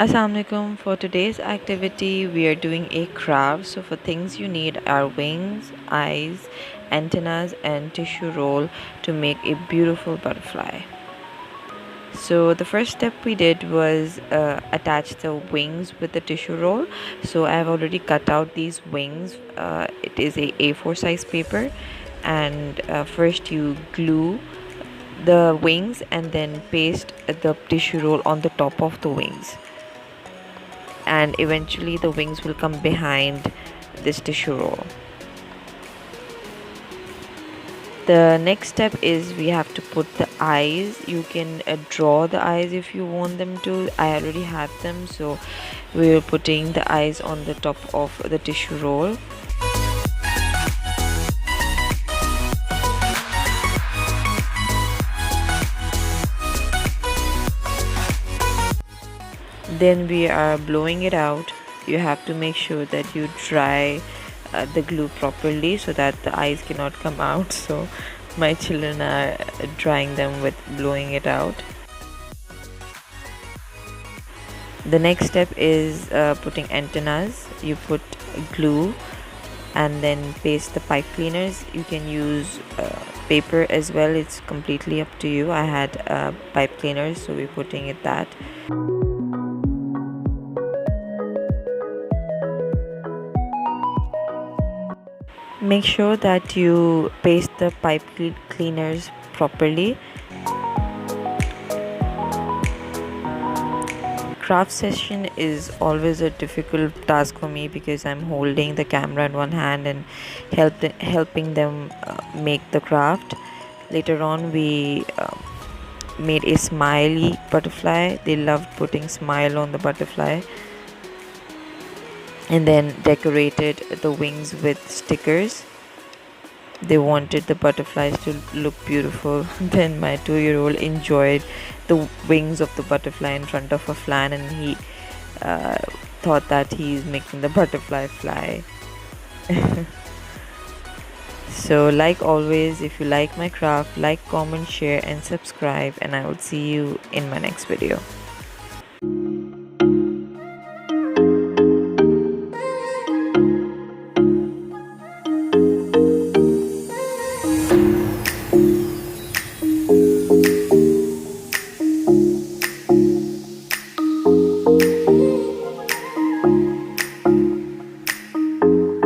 Assalamualaikum. For today's activity, we are doing a craft. So for things you need are wings, eyes, antennas, and tissue roll to make a beautiful butterfly. So the first step we did was attach the wings with the tissue roll. So I have already cut out these wings. It is a A4 size paper, and first you glue the wings and then paste the tissue roll on the top of the wings, and eventually the wings will come behind this tissue roll. The next step is we have to put the eyes. You can draw the eyes if you want them to. I already have them, so we're putting the eyes on the top of the tissue roll. Then we are blowing it out. You have to make sure that you dry the glue properly so that the eyes cannot come out. So my children are drying them with blowing it out. The next step is putting antennas. You put glue and then paste the pipe cleaners. You can use paper as well, it's completely up to you. I had pipe cleaners, so we're putting it that. Make sure that you paste the pipe cleaners properly. Craft session is always a difficult task for me because I'm holding the camera in one hand and helping them make the craft. Later on we made a smiley butterfly. They loved putting smile on the butterfly, and then decorated the wings with stickers. They wanted the butterflies to look beautiful. Then my 2-year-old enjoyed the wings of the butterfly in front of a fan, and he thought that he's making the butterfly fly. So like always, if you like my craft, like, comment, share and subscribe, and I will see you in my next video.